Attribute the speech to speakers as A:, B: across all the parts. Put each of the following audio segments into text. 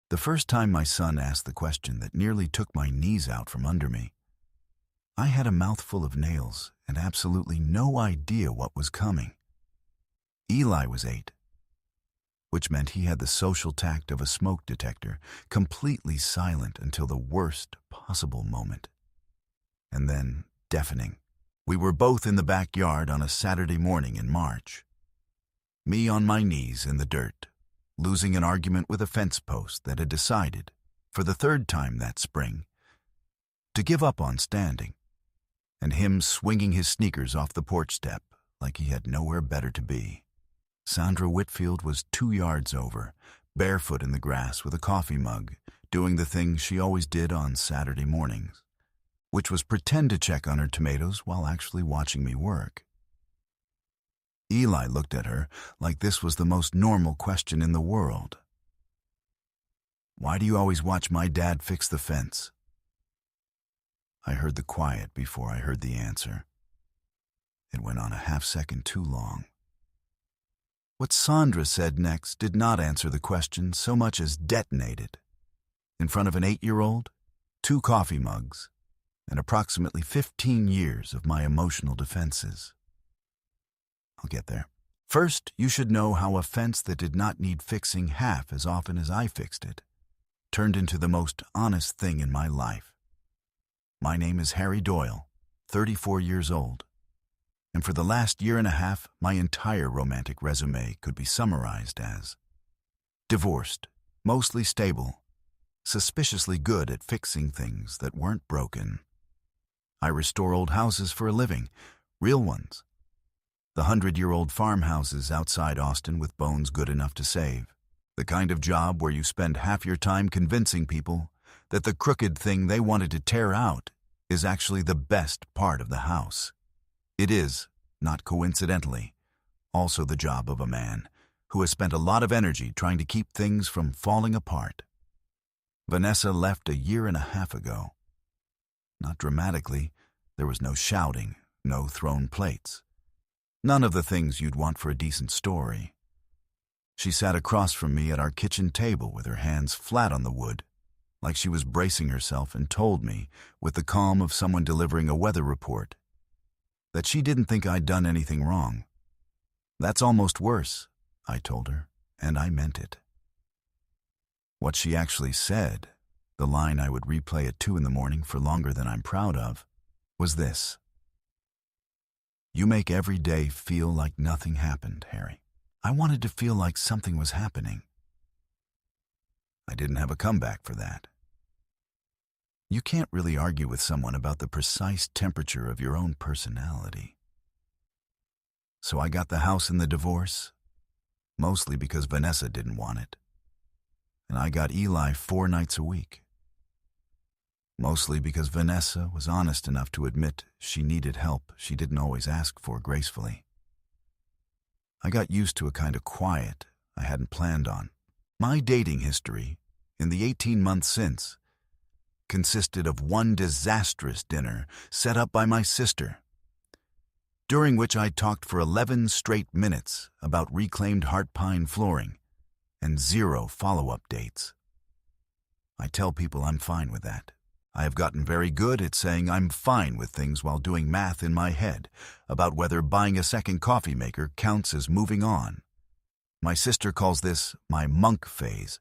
A: The first time my son asked the question that nearly took my knees out from under me, I had a mouthful of nails and absolutely no idea what was coming. Eli was 8, which meant he had the social tact of a smoke detector, completely silent until the worst possible moment. And then deafening. We were both in the backyard on a Saturday morning in March. Me on my knees in the dirt, losing an argument with a fence post that had decided, for the third time that spring, to give up on standing, and him swinging his sneakers off the porch step like he had nowhere better to be. Sandra Whitfield was 2 yards over, barefoot in the grass with a coffee mug, doing the thing she always did on Saturday mornings, which was pretend to check on her tomatoes while actually watching me work. Eli looked at her like this was the most normal question in the world. "Why do you always watch my dad fix the fence?" I heard the quiet before I heard the answer. It went on a half-second too long. What Sandra said next did not answer the question so much as detonated. In front of an 8-year-old, 2 coffee mugs, and approximately 15 years of my emotional defenses. I'll get there. First, you should know how a fence that did not need fixing half as often as I fixed it turned into the most honest thing in my life. My name is Harry Doyle, 34 years old, and for the last year and a half, my entire romantic resume could be summarized as divorced, mostly stable, suspiciously good at fixing things that weren't broken. I restore old houses for a living, real ones. The 100-year-old farmhouses outside Austin with bones good enough to save. The kind of job where you spend half your time convincing people that the crooked thing they wanted to tear out is actually the best part of the house. It is, not coincidentally, also the job of a man who has spent a lot of energy trying to keep things from falling apart. Vanessa left a year and a half ago. Not dramatically, there was no shouting, no thrown plates. None of the things you'd want for a decent story. She sat across from me at our kitchen table with her hands flat on the wood, like she was bracing herself, and told me, with the calm of someone delivering a weather report, that she didn't think I'd done anything wrong. "That's almost worse," I told her, and I meant it. What she actually said, the line I would replay at 2 in the morning for longer than I'm proud of, was this: "You make every day feel like nothing happened, Harry." I wanted to feel like something was happening. I didn't have a comeback for that. You can't really argue with someone about the precise temperature of your own personality. So I got the house and the divorce, mostly because Vanessa didn't want it. And I got Eli 4 nights a week, mostly because Vanessa was honest enough to admit she needed help she didn't always ask for gracefully. I got used to a kind of quiet I hadn't planned on. My dating history, in the 18 months since, consisted of one disastrous dinner set up by my sister, during which I talked for 11 straight minutes about reclaimed heart pine flooring and 0 follow-up dates. I tell people I'm fine with that. I have gotten very good at saying I'm fine with things while doing math in my head about whether buying a second coffee maker counts as moving on. My sister calls this my monk phase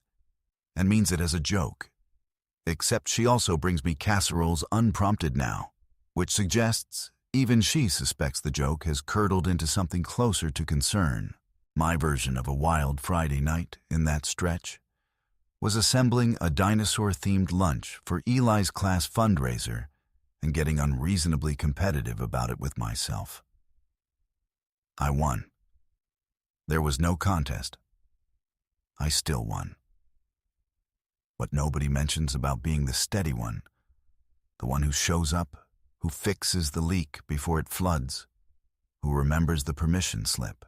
A: and means it as a joke, except she also brings me casseroles unprompted now, which suggests even she suspects the joke has curdled into something closer to concern. My version of a wild Friday night in that stretch was assembling a dinosaur-themed lunch for Eli's class fundraiser and getting unreasonably competitive about it with myself. I won. There was no contest. I still won. What nobody mentions about being the steady one, the one who shows up, who fixes the leak before it floods, who remembers the permission slip,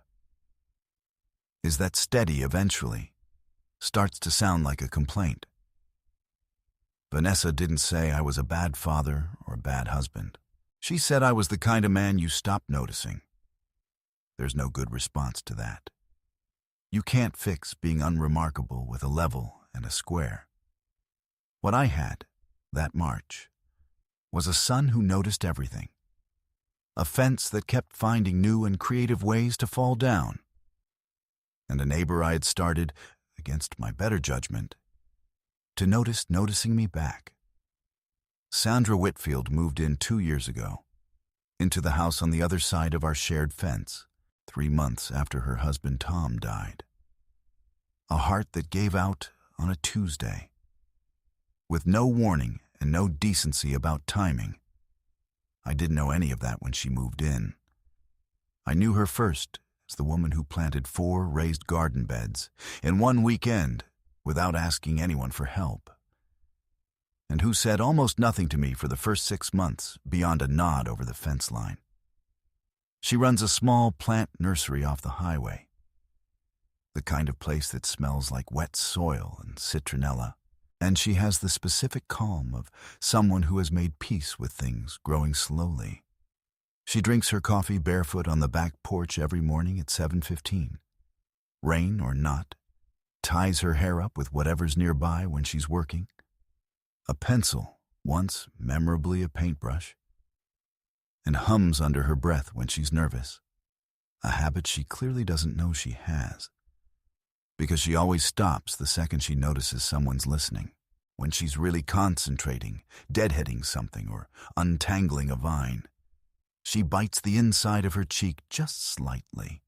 A: is that steady eventually starts to sound like a complaint. Vanessa didn't say I was a bad father or a bad husband. She said I was the kind of man you stop noticing. There's no good response to that. You can't fix being unremarkable with a level and a square. What I had, that March, was a son who noticed everything. A fence that kept finding new and creative ways to fall down. And a neighbor I had started, against my better judgment, to noticing me back. Sandra Whitfield moved in 2 years ago, into the house on the other side of our shared fence, 3 months after her husband Tom died. A heart that gave out on a Tuesday. With no warning and no decency about timing. I didn't know any of that when she moved in. I knew her first as the woman who planted 4 raised garden beds in one weekend without asking anyone for help, and who said almost nothing to me for the first 6 months beyond a nod over the fence line. She runs a small plant nursery off the highway, the kind of place that smells like wet soil and citronella, and she has the specific calm of someone who has made peace with things growing slowly. She drinks her coffee barefoot on the back porch every morning at 7:15. Rain or not, ties her hair up with whatever's nearby when she's working. A pencil, once memorably a paintbrush, and hums under her breath when she's nervous, a habit she clearly doesn't know she has, because she always stops the second she notices someone's listening, when she's really concentrating, deadheading something, or untangling a vine. She bites the inside of her cheek just slightly,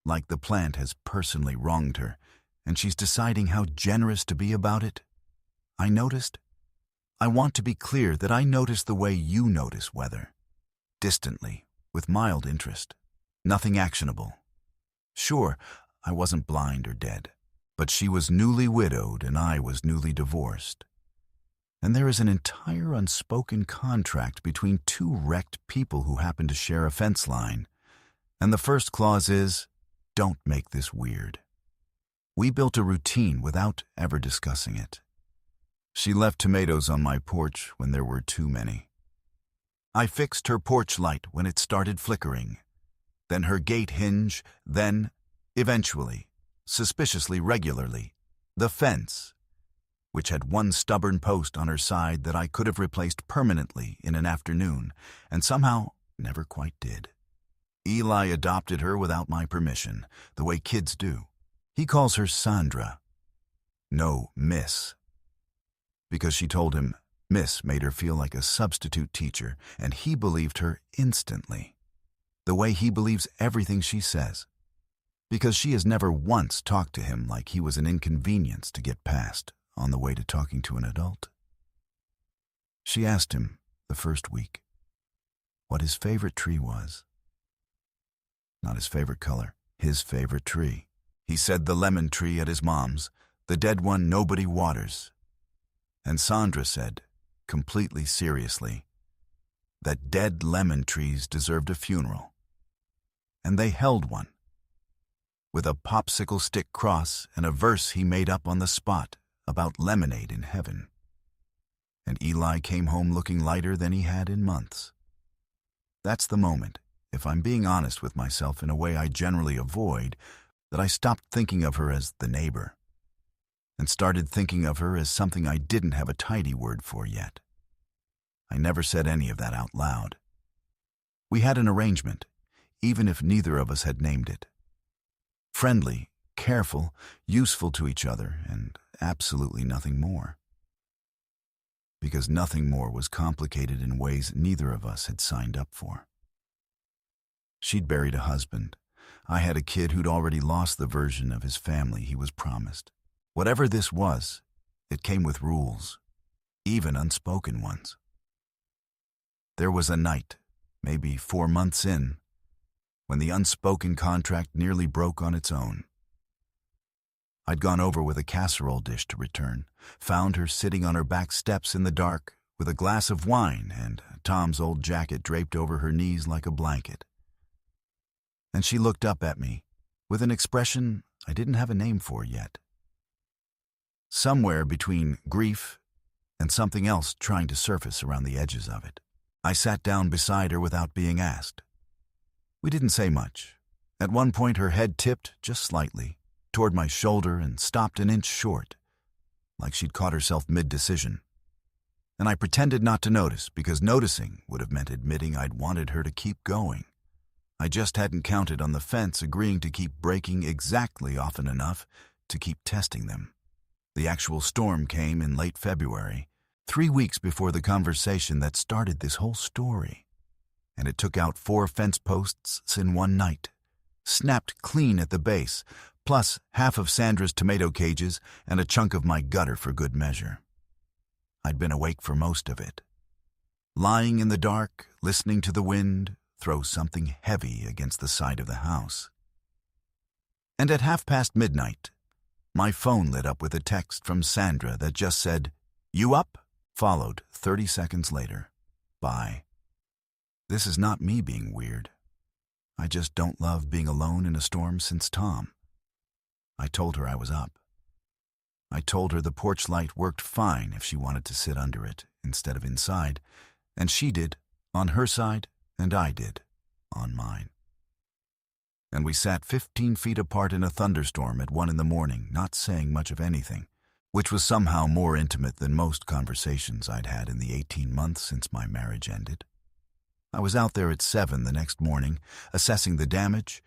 A: like the plant has personally wronged her, and she's deciding how generous to be about it. I want to be clear that I notice the way you notice weather. Distantly, with mild interest. Nothing actionable. Sure, I wasn't blind or dead, but she was newly widowed and I was newly divorced. And there is an entire unspoken contract between 2 wrecked people who happen to share a fence line. And the first clause is, don't make this weird. We built a routine without ever discussing it. She left tomatoes on my porch when there were too many. I fixed her porch light when it started flickering. Then her gate hinge, then, eventually, suspiciously regularly, the fence, which had one stubborn post on her side that I could have replaced permanently in an afternoon, and somehow never quite did. Eli adopted her without my permission, the way kids do. He calls her Sandra. No, Miss. Because she told him Miss made her feel like a substitute teacher, and he believed her instantly, the way he believes everything she says, because she has never once talked to him like he was an inconvenience to get past on the way to talking to an adult. She asked him, the first week, what his favorite tree was. Not his favorite color, his favorite tree. He said the lemon tree at his mom's, the dead one nobody waters. And Sandra said, completely seriously, that dead lemon trees deserved a funeral. And they held one, with a popsicle stick cross and a verse he made up on the spot about lemonade in heaven. And Eli came home looking lighter than he had in months. That's the moment, if I'm being honest with myself in a way I generally avoid, that I stopped thinking of her as the neighbor, and started thinking of her as something I didn't have a tidy word for yet. I never said any of that out loud. We had an arrangement, even if neither of us had named it. Friendly, careful, useful to each other, and absolutely nothing more. Because nothing more was complicated in ways neither of us had signed up for. She'd buried a husband. I had a kid who'd already lost the version of his family he was promised. Whatever this was, it came with rules, even unspoken ones. There was a night, maybe 4 months in, when the unspoken contract nearly broke on its own. I'd gone over with a casserole dish to return, found her sitting on her back steps in the dark with a glass of wine and Tom's old jacket draped over her knees like a blanket. And she looked up at me with an expression I didn't have a name for yet. Somewhere between grief and something else trying to surface around the edges of it. I sat down beside her without being asked. We didn't say much. At one point her head tipped just slightly toward my shoulder and stopped an inch short. like she'd caught herself mid-decision. And I pretended not to notice, because noticing would have meant admitting I'd wanted her to keep going. I just hadn't counted on the fence agreeing to keep breaking exactly often enough to keep testing them. The actual storm came in late February, 3 weeks before the conversation that started this whole story. And it took out 4 fence posts in one night, snapped clean at the base, plus half of Sandra's tomato cages and a chunk of my gutter for good measure. I'd been awake for most of it, lying in the dark, listening to the wind throw something heavy against the side of the house. And at midnight, my phone lit up with a text from Sandra that just said, "You up?" followed 30 seconds later. Bye. This is not me being weird. I just don't love being alone in a storm since Tom. I told her I was up. I told her the porch light worked fine if she wanted to sit under it instead of inside, and she did on her side, and I did on mine. And we sat 15 feet apart in a thunderstorm at 1 a.m, not saying much of anything, which was somehow more intimate than most conversations I'd had in the 18 months since my marriage ended. I was out there at 7 the next morning, assessing the damage,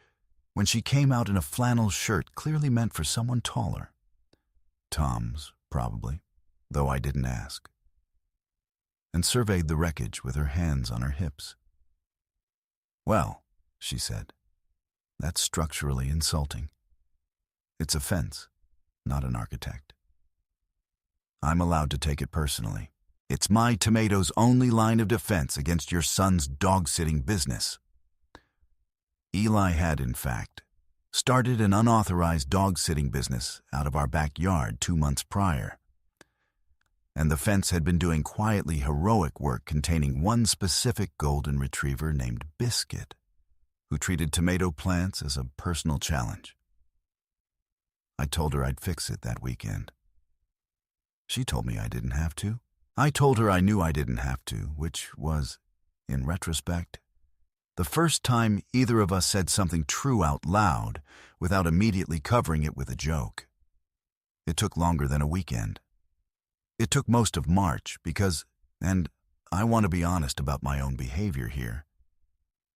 A: when she came out in a flannel shirt clearly meant for someone taller. Tom's, probably, though I didn't ask, and surveyed the wreckage with her hands on her hips. "Well," she said, "that's structurally insulting. It's a fence, not an architect. I'm allowed to take it personally. It's my tomato's only line of defense against your son's dog-sitting business." Eli had, in fact, started an unauthorized dog-sitting business out of our backyard 2 months prior. And the fence had been doing quietly heroic work containing one specific golden retriever named Biscuit, who treated tomato plants as a personal challenge. I told her I'd fix it that weekend. She told me I didn't have to. I told her I knew I didn't have to, which was, in retrospect, the first time either of us said something true out loud without immediately covering it with a joke. It took longer than a weekend. It took most of March because, and I want to be honest about my own behavior here,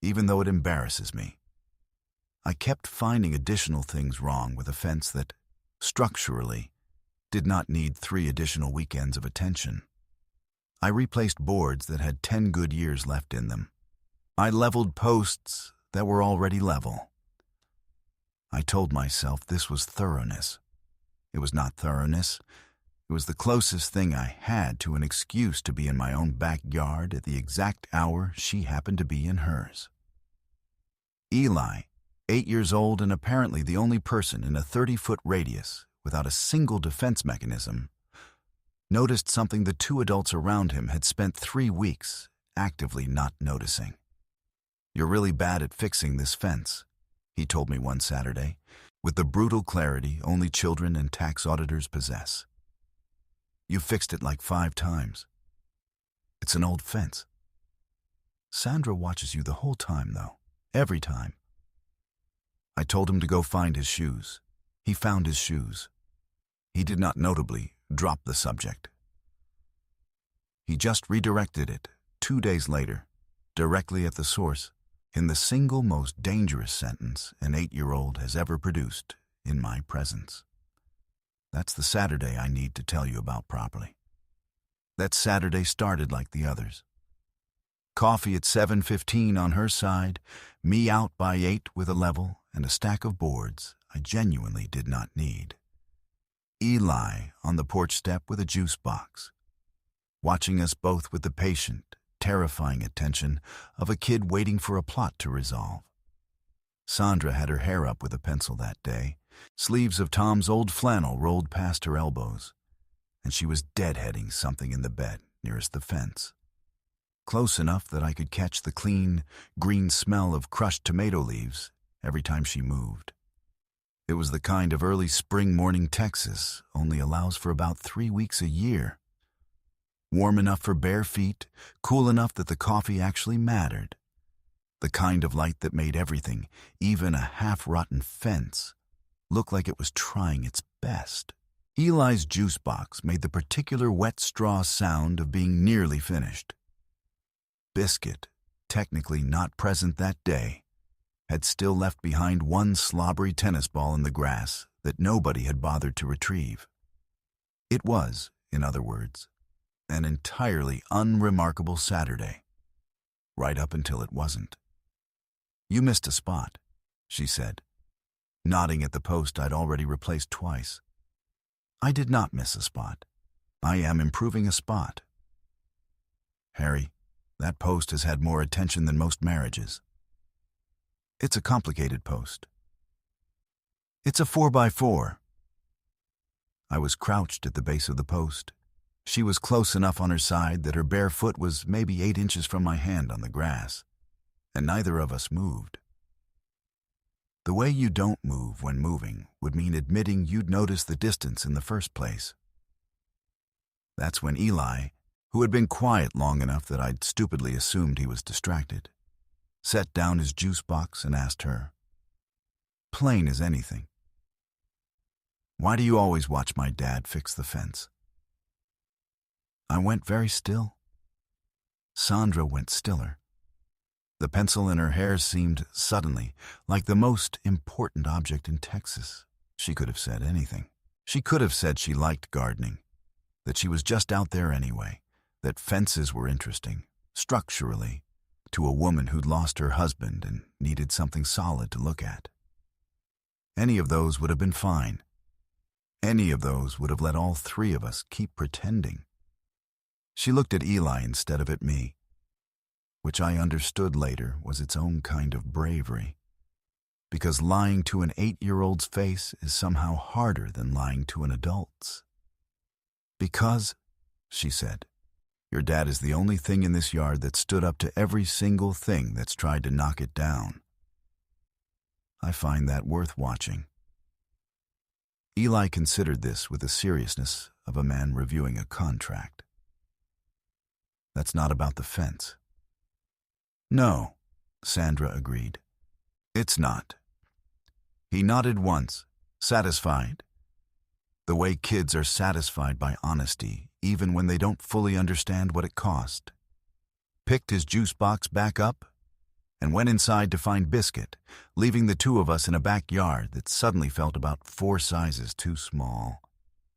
A: even though it embarrasses me, I kept finding additional things wrong with a fence that, structurally, did not need 3 additional weekends of attention. I replaced boards that had 10 good years left in them. I leveled posts that were already level. I told myself this was thoroughness. It was not thoroughness. It was the closest thing I had to an excuse to be in my own backyard at the exact hour she happened to be in hers. Eli, 8 years old and apparently the only person in a 30-foot radius without a single defense mechanism, noticed something the 2 adults around him had spent 3 weeks actively not noticing. "You're really bad at fixing this fence," he told me one Saturday, with the brutal clarity only children and tax auditors possess. "You fixed it like 5 times. It's an old fence. Sandra watches you the whole time, though. Every time." I told him to go find his shoes. He found his shoes. He did not notably drop the subject. He just redirected it 2 days later, directly at the source, in the single most dangerous sentence an 8-year-old has ever produced in my presence. That's the Saturday I need to tell you about properly. That Saturday started like the others. Coffee at 7:15 on her side, me out by 8 with a level and a stack of boards I genuinely did not need. Eli on the porch step with a juice box, watching us both with the patient, terrifying attention of a kid waiting for a plot to resolve. Sandra had her hair up with a pencil that day. Sleeves of Tom's old flannel rolled past her elbows, and she was deadheading something in the bed nearest the fence, close enough that I could catch the clean, green smell of crushed tomato leaves every time she moved. It was the kind of early spring morning Texas only allows for about 3 weeks a year. Warm enough for bare feet, cool enough that the coffee actually mattered. The kind of light that made everything, even a half-rotten fence, look like it was trying its best. Eli's juice box made the particular wet straw sound of being nearly finished. Biscuit, technically not present that day, had still left behind one slobbery tennis ball in the grass that nobody had bothered to retrieve. It was, in other words, an entirely unremarkable Saturday, right up until it wasn't. "You missed a spot," she said, nodding at the post I'd already replaced twice. "I did not miss a spot. I am improving a spot. Harry, that post has had more attention than most marriages. It's a complicated post. It's a 4x4. I was crouched at the base of the post. She was close enough on her side that her bare foot was maybe 8 inches from my hand on the grass, and neither of us moved. The way you don't move when moving would mean admitting you'd noticed the distance in the first place. That's when Eli, who had been quiet long enough that I'd stupidly assumed he was distracted, set down his juice box and asked her, plain as anything, "Why do you always watch my dad fix the fence?" I went very still. Sandra went stiller. The pencil in her hair seemed suddenly like the most important object in Texas. She could have said anything. She could have said she liked gardening, that she was just out there anyway, that fences were interesting, structurally, to a woman who'd lost her husband and needed something solid to look at. Any of those would have been fine. Any of those would have let all three of us keep pretending. She looked at Eli instead of at me, which I understood later was its own kind of bravery, because lying to an 8-year-old's face is somehow harder than lying to an adult's. "Because," she said, "your dad is the only thing in this yard that stood up to every single thing that's tried to knock it down. I find that worth watching." Eli considered this with the seriousness of a man reviewing a contract. "That's not about the fence." "No," Sandra agreed. "It's not." He nodded once, satisfied. The way kids are satisfied by honesty, even when they don't fully understand what it cost. Picked his juice box back up, and went inside to find Biscuit, leaving the two of us in a backyard that suddenly felt about 4 sizes too small.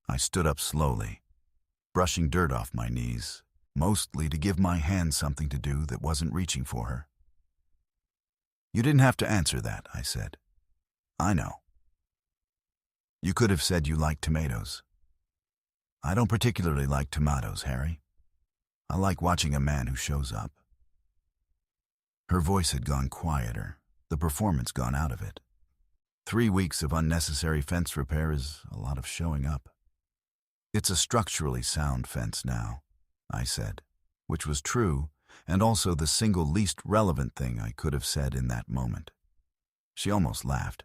A: I stood up slowly, brushing dirt off my knees, mostly to give my hand something to do that wasn't reaching for her. "You didn't have to answer that," I said. "I know. You could have said you liked tomatoes. I don't particularly like tomatoes, Harry. I like watching a man who shows up." Her voice had gone quieter, the performance gone out of it. 3 weeks of unnecessary fence repair is a lot of showing up. "It's a structurally sound fence now," I said, which was true, and also the single least relevant thing I could have said in that moment. She almost laughed.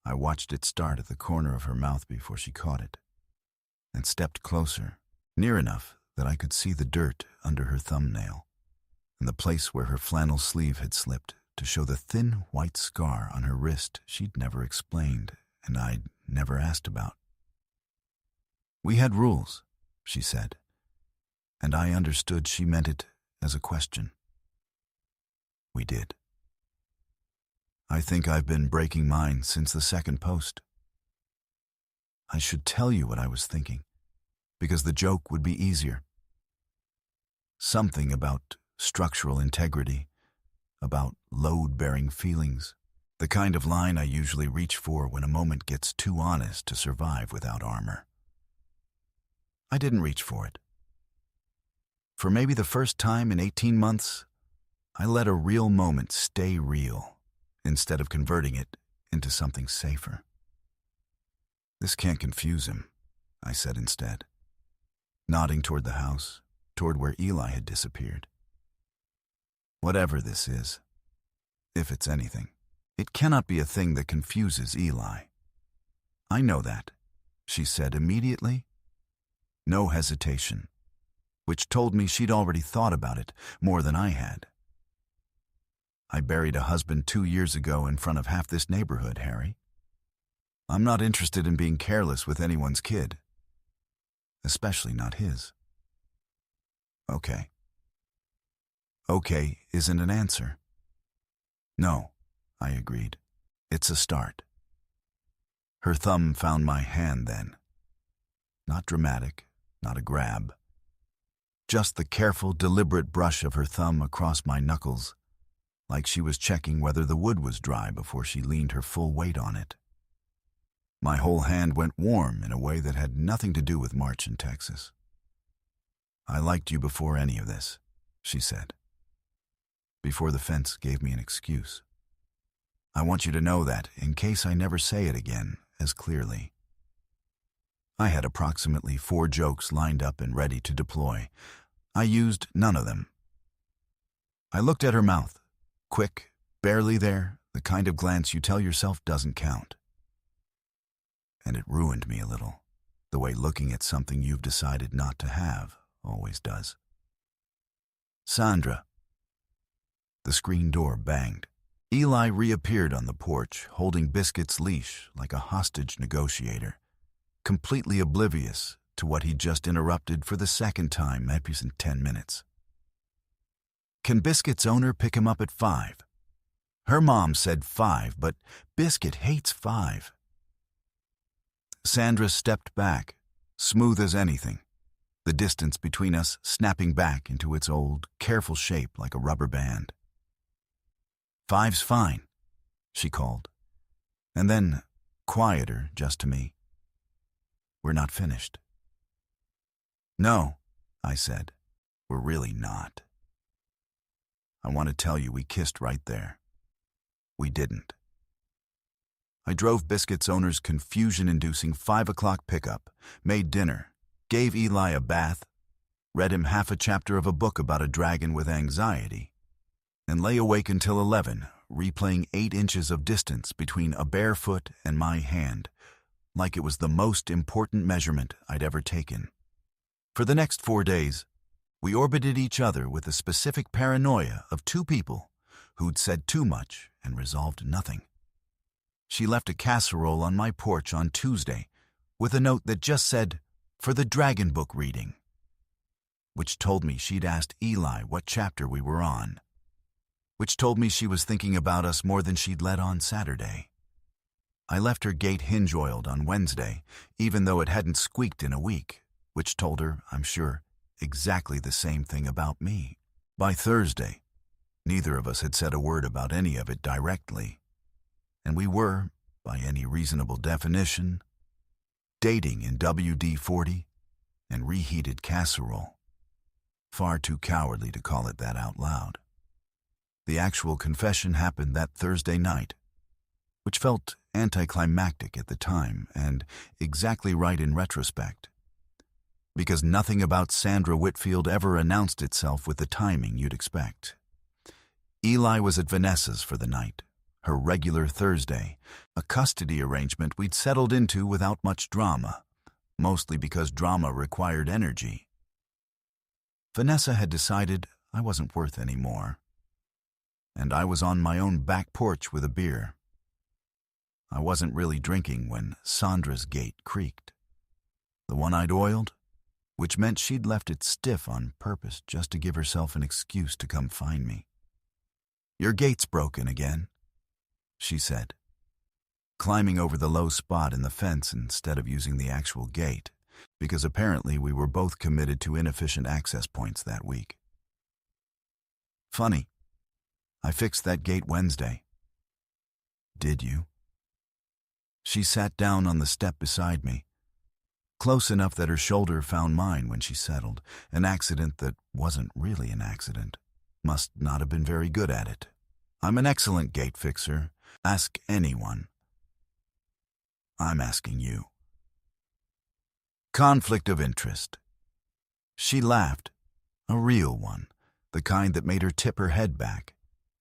A: I watched it start at the corner of her mouth before she caught it, and stepped closer, near enough that I could see the dirt under her thumbnail, and the place where her flannel sleeve had slipped to show the thin white scar on her wrist she'd never explained and I'd never asked about. "We had rules," she said, and I understood she meant it as a question. "We did. I think I've been breaking mine since the second post. I should tell you what I was thinking, because the joke would be easier. Something about structural integrity, about load-bearing feelings, the kind of line I usually reach for when a moment gets too honest to survive without armor. I didn't reach for it. For maybe the first time in 18 months, I let a real moment stay real, instead of converting it into something safer. "This can't confuse him," I said instead, nodding toward the house, toward where Eli had disappeared. "Whatever this is, if it's anything, it cannot be a thing that confuses Eli." "I know that," she said immediately. No hesitation, which told me she'd already thought about it more than I had. "I buried a husband 2 years ago in front of half this neighborhood, Harry. I'm not interested in being careless with anyone's kid. especially not his. Okay. Okay isn't an answer. No, I agreed. It's a start. Her thumb found my hand then. Not dramatic, not a grab. Just the careful, deliberate brush of her thumb across my knuckles, like she was checking whether the wood was dry before she leaned her full weight on it. My whole hand went warm in a way that had nothing to do with March in Texas. I liked you before any of this, she said. Before the fence gave me an excuse. I want you to know that, in case I never say it again as clearly. I had approximately 4 jokes lined up and ready to deploy. I used none of them. I looked at her mouth. Quick, barely there, the kind of glance you tell yourself doesn't count. And it ruined me a little, the way looking at something you've decided not to have always does. Sandra. The screen door banged. Eli reappeared on the porch, holding Biscuit's leash like a hostage negotiator, completely oblivious to what he'd just interrupted for the second time in 10 minutes. Can Biscuit's owner pick him up at 5? Her mom said 5, but Biscuit hates 5. Sandra stepped back, smooth as anything, the distance between us snapping back into its old, careful shape like a rubber band. 5's fine, she called, and then, quieter just to me. We're not finished. No, I said, we're really not. I want to tell you we kissed right there. We didn't. I drove Biscuit's owner's confusion-inducing 5 o'clock pickup, made dinner, gave Eli a bath, read him half a chapter of a book about a dragon with anxiety, and lay awake until 11, replaying 8 inches of distance between a bare foot and my hand, like it was the most important measurement I'd ever taken. For the next 4 days, we orbited each other with the specific paranoia of 2 people who'd said too much and resolved nothing. She left a casserole on my porch on Tuesday with a note that just said, "For the dragon book reading," which told me she'd asked Eli what chapter we were on, which told me she was thinking about us more than she'd let on Saturday. I left her gate hinge-oiled on Wednesday, even though it hadn't squeaked in a week, which told her, I'm sure, exactly the same thing about me. By Thursday, neither of us had said a word about any of it directly, and we were, by any reasonable definition, dating in WD-40 and reheated casserole. Far too cowardly to call it that out loud. The actual confession happened that Thursday night, which felt anticlimactic at the time and exactly right in retrospect, because nothing about Sandra Whitfield ever announced itself with the timing you'd expect. Eli was at Vanessa's for the night, her regular Thursday, a custody arrangement we'd settled into without much drama, mostly because drama required energy. Vanessa had decided I wasn't worth any more, and I was on my own back porch with a beer. I wasn't really drinking when Sandra's gate creaked. The one I'd oiled, which meant she'd left it stiff on purpose just to give herself an excuse to come find me. "Your gate's broken again," she said, climbing over the low spot in the fence instead of using the actual gate, because apparently we were both committed to inefficient access points that week. "Funny. I fixed that gate Wednesday." "Did you?" She sat down on the step beside me, close enough that her shoulder found mine when she settled, an accident that wasn't really an accident. Must not have been very good at it. I'm an excellent gate fixer. Ask anyone. I'm asking you. Conflict of interest. She laughed, a real one, the kind that made her tip her head back,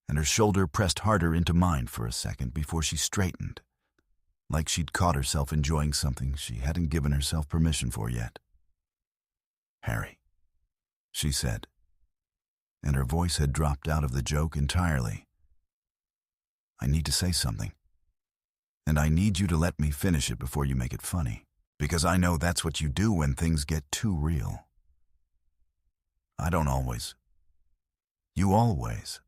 A: and her shoulder pressed harder into mine for a second before she straightened, like she'd caught herself enjoying something she hadn't given herself permission for yet. "Harry," she said, and her voice had dropped out of the joke entirely. "I need to say something, and I need you to let me finish it before you make it funny." Because I know that's what you do when things get too real. I don't always. You always.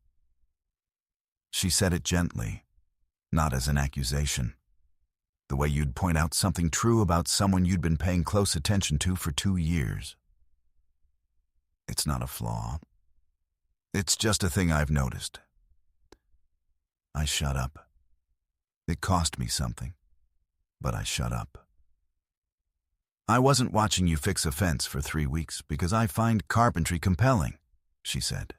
A: She said it gently, not as an accusation. The way you'd point out something true about someone you'd been paying close attention to for 2 years. It's not a flaw. It's just a thing I've noticed. I shut up. It cost me something, but I shut up. I wasn't watching you fix a fence for 3 weeks because I find carpentry compelling, she said.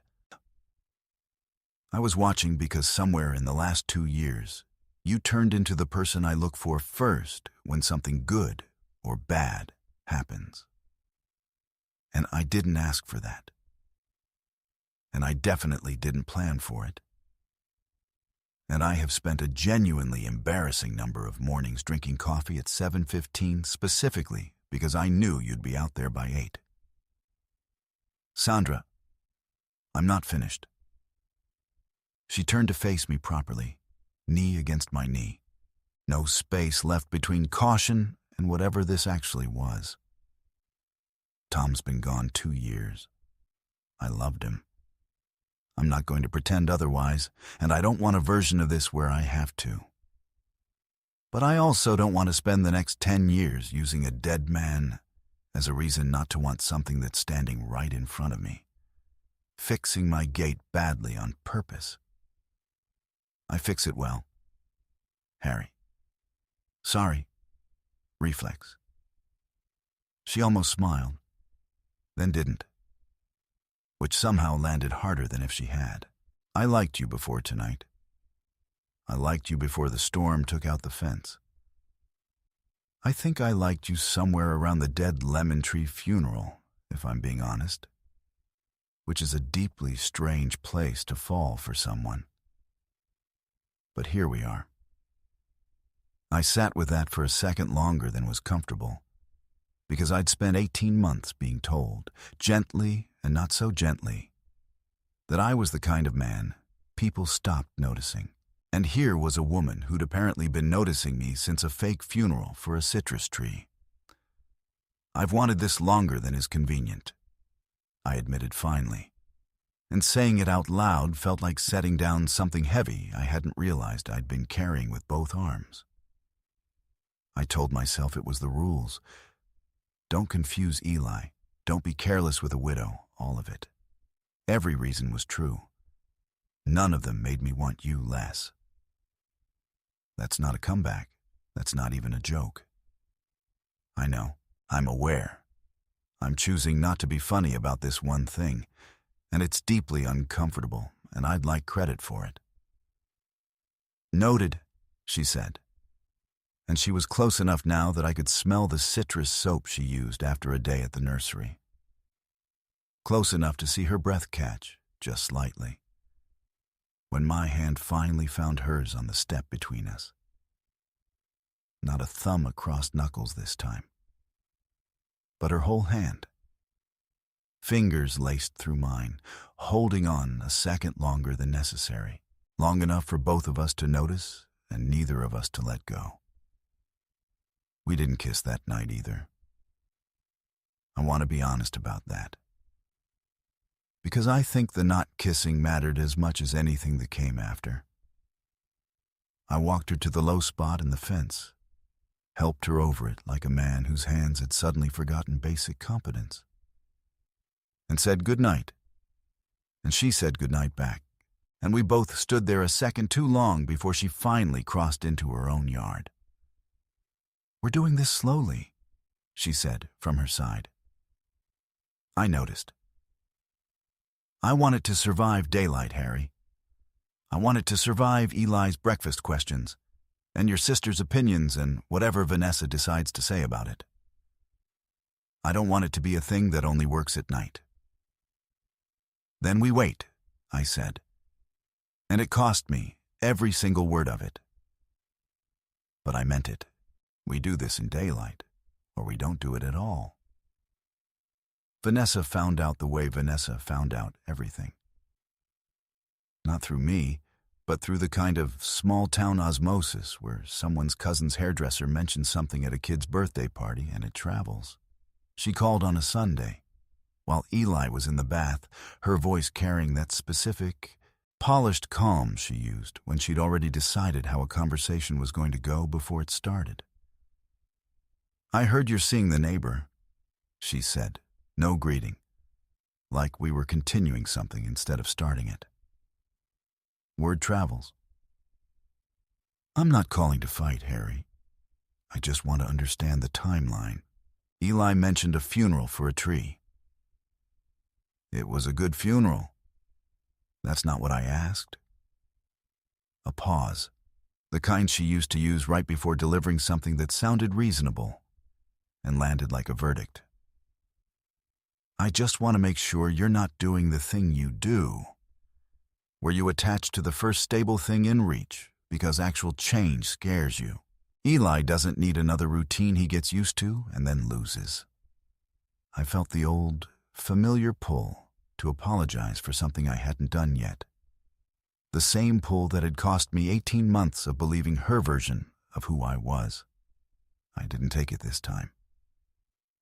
A: I was watching because somewhere in the last 2 years, you turned into the person I look for first when something good or bad happens. And I didn't ask for that. And I definitely didn't plan for it. And I have spent a genuinely embarrassing number of mornings drinking coffee at 7:15 specifically because I knew you'd be out there by 8. Sandra, I'm not finished. She turned to face me properly, knee against my knee. No space left between caution and whatever this actually was. Tom's been gone 2 years. I loved him. I'm not going to pretend otherwise, and I don't want a version of this where I have to. But I also don't want to spend the next 10 years using a dead man as a reason not to want something that's standing right in front of me, fixing my gait badly on purpose. I fix it well. Harry. Sorry. Reflex. She almost smiled, then didn't, which somehow landed harder than if she had. I liked you before tonight. I liked you before the storm took out the fence. I think I liked you somewhere around the dead lemon tree funeral, if I'm being honest, which is a deeply strange place to fall for someone. But here we are. I sat with that for a second longer than was comfortable, because I'd spent 18 months being told, gently and not so gently, that I was the kind of man people stopped noticing. And here was a woman who'd apparently been noticing me since a fake funeral for a citrus tree. I've wanted this longer than is convenient, I admitted finally, and saying it out loud felt like setting down something heavy I hadn't realized I'd been carrying with both arms. I told myself it was the rules. Don't confuse Eli. Don't be careless with a widow, all of it. Every reason was true. None of them made me want you less. That's not a comeback. That's not even a joke. I know. I'm aware. I'm choosing not to be funny about this one thing, and it's deeply uncomfortable, and I'd like credit for it. Noted, she said. And she was close enough now that I could smell the citrus soap she used after a day at the nursery. Close enough to see her breath catch, just slightly, when my hand finally found hers on the step between us. Not a thumb across knuckles this time, but her whole hand. Fingers laced through mine, holding on a second longer than necessary, long enough for both of us to notice and neither of us to let go. We didn't kiss that night either. I want to be honest about that, because I think the not kissing mattered as much as anything that came after. I walked her to the low spot in the fence, helped her over it like a man whose hands had suddenly forgotten basic competence, and said good night. And she said good night back, and we both stood there a second too long before she finally crossed into her own yard. We're doing this slowly, she said from her side. I noticed. I want it to survive daylight, Harry. I want it to survive Eli's breakfast questions, and your sister's opinions and whatever Vanessa decides to say about it. I don't want it to be a thing that only works at night. Then we wait, I said. And it cost me, every single word of it. But I meant it. We do this in daylight, or we don't do it at all. Vanessa found out the way Vanessa found out everything. Not through me, but through the kind of small-town osmosis where someone's cousin's hairdresser mentions something at a kid's birthday party and it travels. She called on a Sunday, while Eli was in the bath, her voice carrying that specific, polished calm she used when she'd already decided how a conversation was going to go before it started. "I heard you're seeing the neighbor," she said, no greeting, like we were continuing something instead of starting it. Word travels. "I'm not calling to fight, Harry. I just want to understand the timeline. Eli mentioned a funeral for a tree." "It was a good funeral." "That's not what I asked." A pause, the kind she used to use right before delivering something that sounded reasonable and landed like a verdict. "I just want to make sure you're not doing the thing you do, where you attach to the first stable thing in reach because actual change scares you. Eli doesn't need another routine he gets used to and then loses." I felt the old, familiar pull to apologize for something I hadn't done yet. The same pull that had cost me 18 months of believing her version of who I was. I didn't take it this time.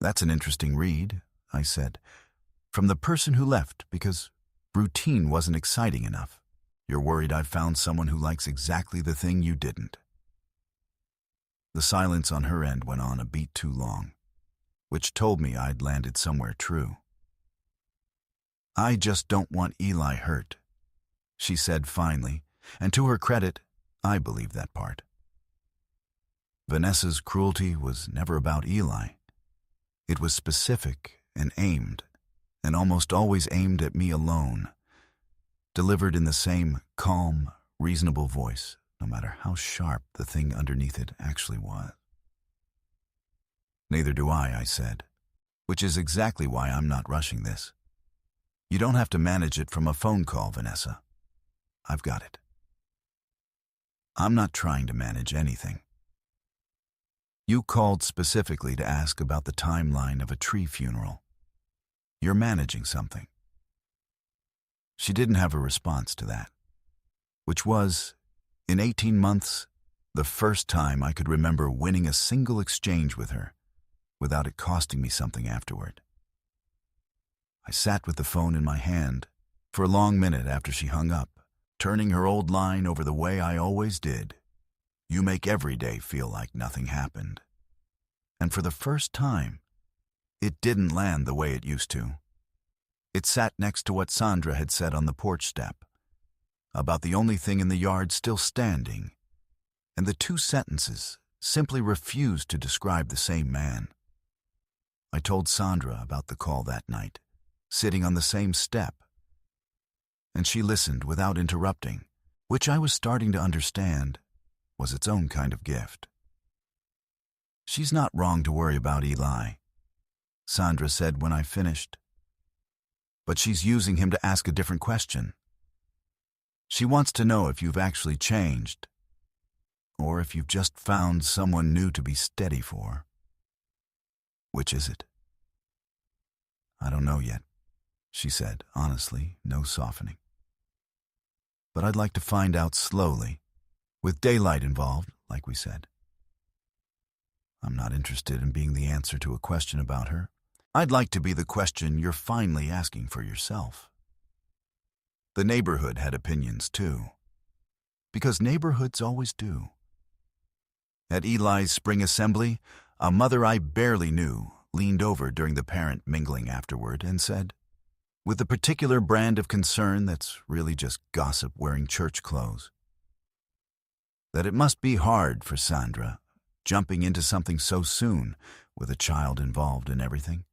A: "That's an interesting read," I said, "from the person who left because routine wasn't exciting enough. You're worried I've found someone who likes exactly the thing you didn't." The silence on her end went on a beat too long, which told me I'd landed somewhere true. "I just don't want Eli hurt," she said finally, and to her credit, I believed that part. Vanessa's cruelty was never about Eli. It was specific and aimed, and almost always aimed at me alone, delivered in the same calm, reasonable voice, no matter how sharp the thing underneath it actually was. "Neither do I said, "which is exactly why I'm not rushing this. You don't have to manage it from a phone call, Vanessa. I've got it. I'm not trying to manage anything. You called specifically to ask about the timeline of a tree funeral. You're managing something." She didn't have a response to that, which was, in 18 months, the first time I could remember winning a single exchange with her without it costing me something afterward. I sat with the phone in my hand for a long minute after she hung up, turning her old line over the way I always did. "You make every day feel like nothing happened." And for the first time, it didn't land the way it used to. It sat next to what Sandra had said on the porch step, about the only thing in the yard still standing, and the two sentences simply refused to describe the same man. I told Sandra about the call that night, sitting on the same step, and she listened without interrupting, which I was starting to understand was its own kind of gift. "She's not wrong to worry about Eli," Sandra said when I finished. "But she's using him to ask a different question. She wants to know if you've actually changed, or if you've just found someone new to be steady for. Which is it?" "I don't know yet," she said, honestly, no softening. "But I'd like to find out slowly, with daylight involved, like we said. I'm not interested in being the answer to a question about her. I'd like to be the question you're finally asking for yourself." The neighborhood had opinions, too, because neighborhoods always do. At Eli's spring assembly, a mother I barely knew leaned over during the parent mingling afterward and said, with a particular brand of concern that's really just gossip wearing church clothes, that it must be hard for Sandra, jumping into something so soon with a child involved in everything.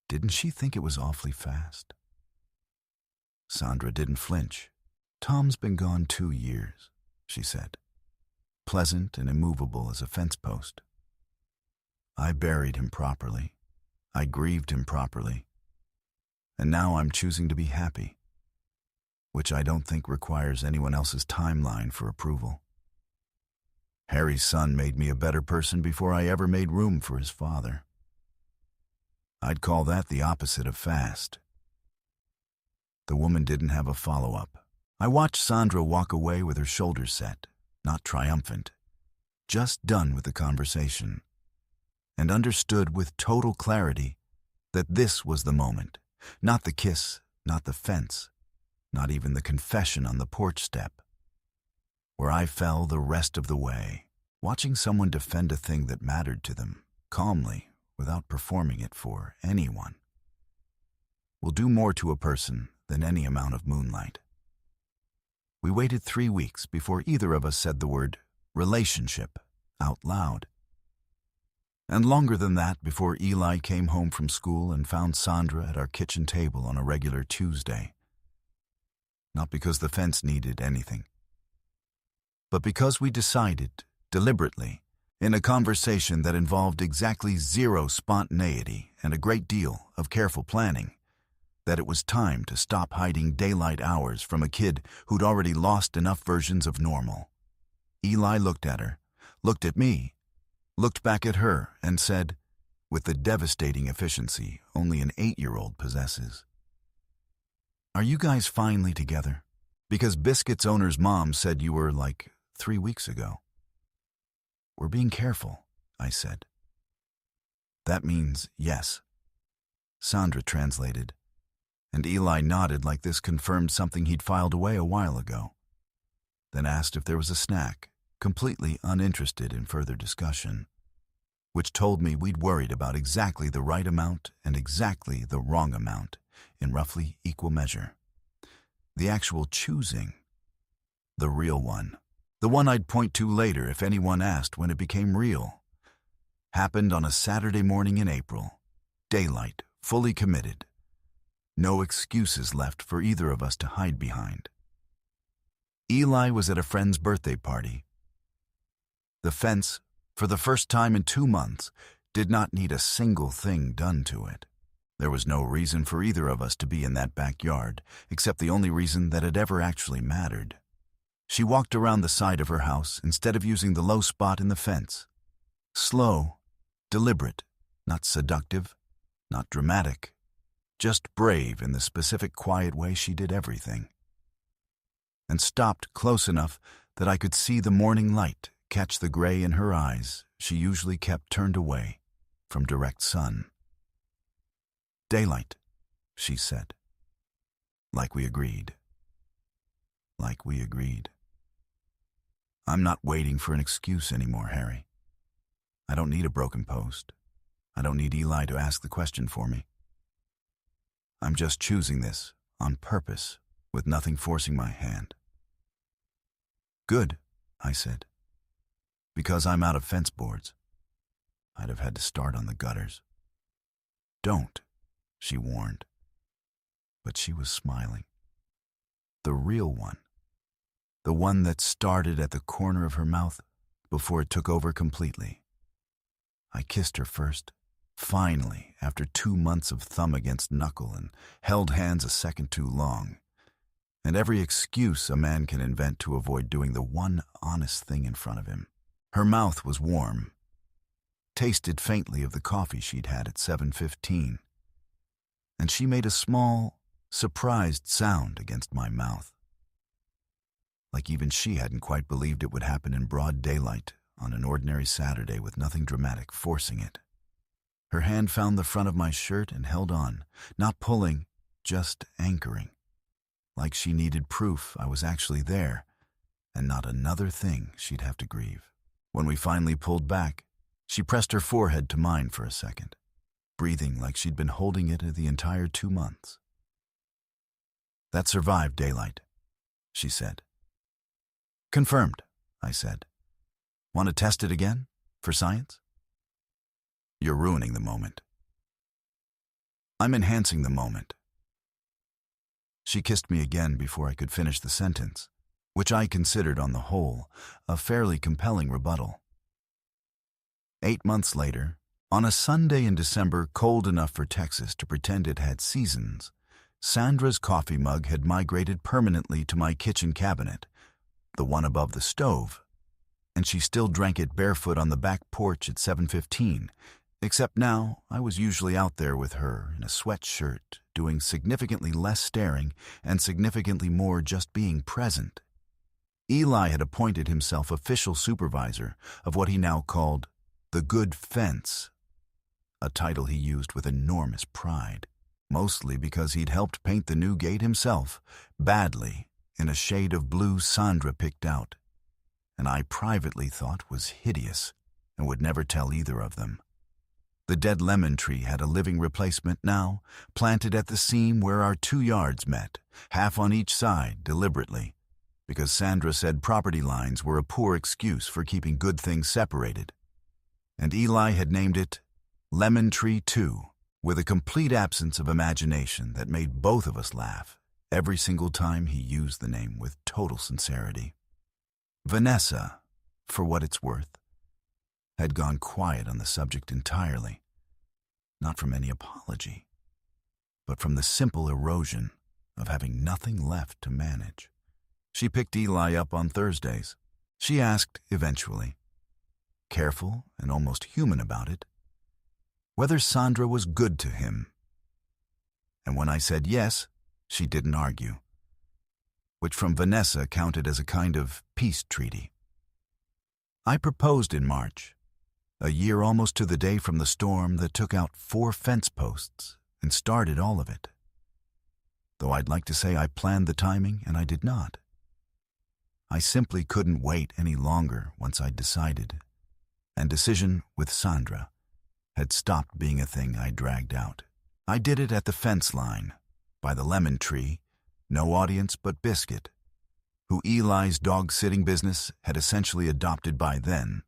A: Didn't she think it was awfully fast? Sandra didn't flinch. "Tom's been gone 2 years," she said, pleasant and immovable as a fence post. "I buried him properly. I grieved him properly. And now I'm choosing to be happy, which I don't think requires anyone else's timeline for approval. Harry's son made me a better person before I ever made room for his father. I'd call that the opposite of fast." The woman didn't have a follow-up, I watched Sandra walk away with her shoulders set, not triumphant, just done with the conversation, and understood with total clarity that this was the moment, not the kiss, not the fence, not even the confession on the porch step, where I fell the rest of the way, watching someone defend a thing that mattered to them, calmly, without performing it for anyone, will do more to a person than any amount of moonlight. We waited 3 weeks before either of us said the word relationship out loud. And longer than that before Eli came home from school and found Sandra at our kitchen table on a regular Tuesday. Not because the fence needed anything, but because we decided, deliberately, in a conversation that involved exactly zero spontaneity and a great deal of careful planning, that it was time to stop hiding daylight hours from a kid who'd already lost enough versions of normal. Eli looked at her, looked at me, looked back at her, and said, with the devastating efficiency only an 8-year-old possesses, "Are you guys finally together? Because Biscuit's owner's mom said you were like 3 weeks ago." "We're being careful," I said. "That means yes," Sandra translated, and Eli nodded like this confirmed something he'd filed away a while ago, then asked if there was a snack, completely uninterested in further discussion, which told me we'd worried about exactly the right amount and exactly the wrong amount in roughly equal measure. The actual choosing, the real one, the one I'd point to later if anyone asked when it became real, happened on a Saturday morning in April, daylight, fully committed. No excuses left for either of us to hide behind. Eli was at a friend's birthday party. The fence, for the first time in 2 months, did not need a single thing done to it. There was no reason for either of us to be in that backyard, except the only reason that it ever actually mattered. She walked around the side of her house instead of using the low spot in the fence. Slow, deliberate, not seductive, not dramatic, just brave in the specific quiet way she did everything. And stopped close enough that I could see the morning light catch the gray in her eyes she usually kept turned away from direct sun. "Daylight," she said. Like we agreed. Like we agreed. "I'm not waiting for an excuse anymore, Harry. I don't need a broken post. I don't need Eli to ask the question for me. I'm just choosing this on purpose, with nothing forcing my hand." "Good," I said. "Because I'm out of fence boards. I'd have had to start on the gutters." "Don't," she warned. But she was smiling. The real one. The one that started at the corner of her mouth before it took over completely. I kissed her first, finally, after 2 months of thumb against knuckle, and held hands a second too long. And every excuse a man can invent to avoid doing the one honest thing in front of him. Her mouth was warm, tasted faintly of the coffee she'd had at 7:15, and she made a small, surprised sound against my mouth. Like even she hadn't quite believed it would happen in broad daylight on an ordinary Saturday with nothing dramatic forcing it. Her hand found the front of my shirt and held on, not pulling, just anchoring, like she needed proof I was actually there and not another thing she'd have to grieve. When we finally pulled back, she pressed her forehead to mine for a second, breathing like she'd been holding it the entire 2 months. "That survived daylight," she said. "Confirmed," I said. "Want to test it again, for science?" "You're ruining the moment." "I'm enhancing the moment." She kissed me again before I could finish the sentence, which I considered on the whole a fairly compelling rebuttal. 8 months later, on a Sunday in December cold enough for Texas to pretend it had seasons, Sandra's coffee mug had migrated permanently to my kitchen cabinet, the one above the stove, and she still drank it barefoot on the back porch at 7:15, Except now, I was usually out there with her in a sweatshirt, doing significantly less staring and significantly more just being present. Eli had appointed himself official supervisor of what he now called the Good Fence, a title he used with enormous pride, mostly because he'd helped paint the new gate himself, badly, in a shade of blue Sandra picked out, and I privately thought was hideous and would never tell either of them. The dead lemon tree had a living replacement now, planted at the seam where our 2 yards met, half on each side, deliberately, because Sandra said property lines were a poor excuse for keeping good things separated. And Eli had named it Lemon Tree 2, with a complete absence of imagination that made both of us laugh every single time he used the name with total sincerity. Vanessa, for what it's worth, had gone quiet on the subject entirely, not from any apology, but from the simple erosion of having nothing left to manage. She picked Eli up on Thursdays. She asked, eventually, careful and almost human about it, whether Sandra was good to him. And when I said yes, she didn't argue, which from Vanessa counted as a kind of peace treaty. I proposed in March, a year almost to the day from the storm that took out 4 fence posts and started all of it. Though I'd like to say I planned the timing, and I did not. I simply couldn't wait any longer once I'd decided, and decision with Sandra had stopped being a thing I dragged out. I did it at the fence line, by the lemon tree, no audience but Biscuit, who Eli's dog-sitting business had essentially adopted by then,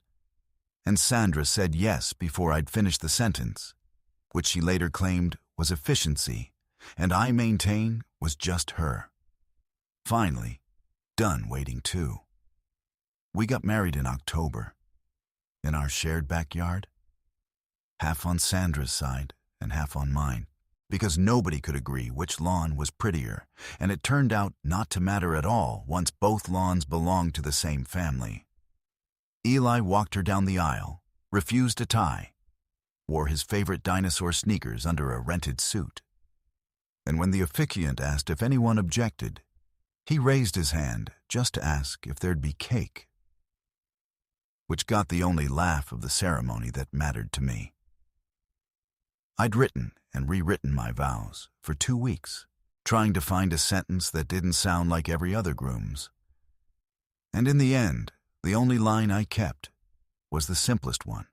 A: and Sandra said yes before I'd finished the sentence, which she later claimed was efficiency, and I maintain was just her. Finally, done waiting too. We got married in October, in our shared backyard, half on Sandra's side and half on mine, because nobody could agree which lawn was prettier, and it turned out not to matter at all once both lawns belonged to the same family. Eli walked her down the aisle, refused a tie, wore his favorite dinosaur sneakers under a rented suit. And when the officiant asked if anyone objected, he raised his hand just to ask if there'd be cake, which got the only laugh of the ceremony that mattered to me. I'd written and rewritten my vows for 2 weeks, trying to find a sentence that didn't sound like every other groom's. And in the end, the only line I kept was the simplest one.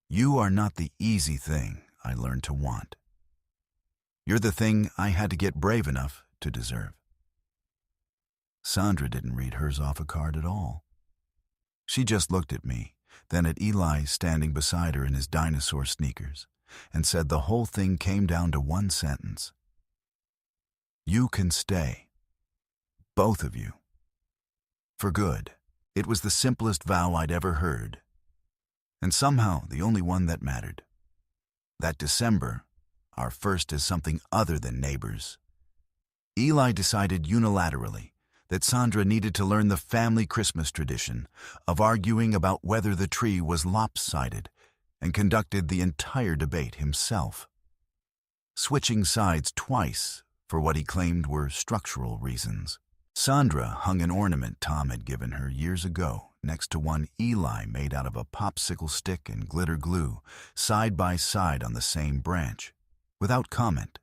A: You are not the easy thing I learned to want. You're the thing I had to get brave enough to deserve. Sandra didn't read hers off a card at all. She just looked at me, then at Eli standing beside her in his dinosaur sneakers, and said the whole thing came down to one sentence. You can stay. Both of you. For good. It was the simplest vow I'd ever heard, and somehow the only one that mattered. That December, our first as something other than neighbors, Eli decided unilaterally that Sandra needed to learn the family Christmas tradition of arguing about whether the tree was lopsided, and conducted the entire debate himself, switching sides twice for what he claimed were structural reasons. Sandra hung an ornament Tom had given her years ago next to one Eli made out of a popsicle stick and glitter glue, side by side on the same branch, without comment,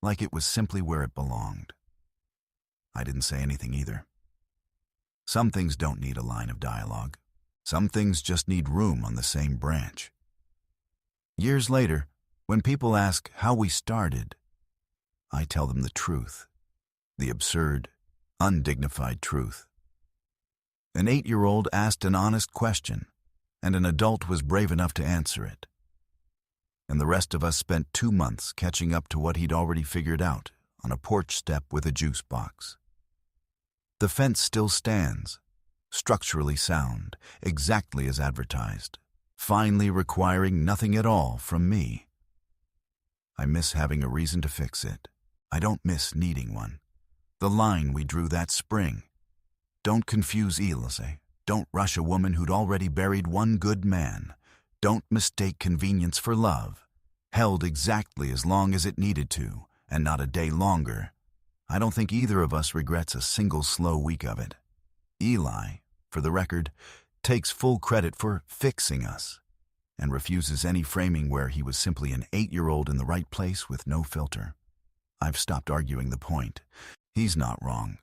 A: like it was simply where it belonged. I didn't say anything either. Some things don't need a line of dialogue. Some things just need room on the same branch. Years later, when people ask how we started, I tell them the truth, the absurd, undignified truth. An 8-year-old asked an honest question, and an adult was brave enough to answer it. And the rest of us spent 2 months catching up to what he'd already figured out on a porch step with a juice box. The fence still stands, structurally sound, exactly as advertised, finally requiring nothing at all from me. I miss having a reason to fix it. I don't miss needing one. The line we drew that spring. Don't confuse Ilse. Don't rush a woman who'd already buried one good man. Don't mistake convenience for love. Held exactly as long as it needed to, and not a day longer. I don't think either of us regrets a single slow week of it. Eli, for the record, takes full credit for fixing us and refuses any framing where he was simply an 8-year-old in the right place with no filter. I've stopped arguing the point. He's not wrong.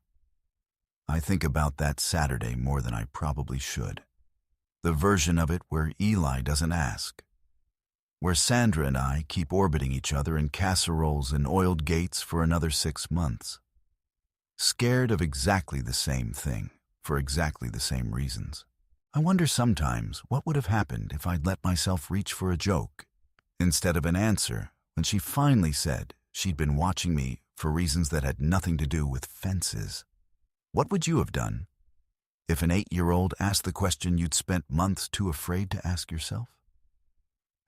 A: I think about that Saturday more than I probably should. The version of it where Eli doesn't ask. Where Sandra and I keep orbiting each other in casseroles and oiled gates for another 6 months. Scared of exactly the same thing, for exactly the same reasons. I wonder sometimes what would have happened if I'd let myself reach for a joke instead of an answer when she finally said she'd been watching me for reasons that had nothing to do with fences. What would you have done if an 8-year-old asked the question you'd spent months too afraid to ask yourself?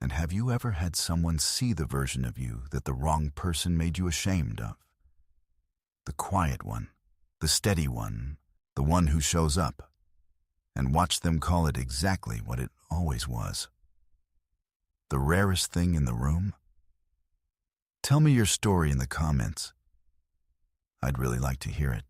A: And have you ever had someone see the version of you that the wrong person made you ashamed of? The quiet one, the steady one, the one who shows up, and watch them call it exactly what it always was. The rarest thing in the room? Tell me your story in the comments. I'd really like to hear it.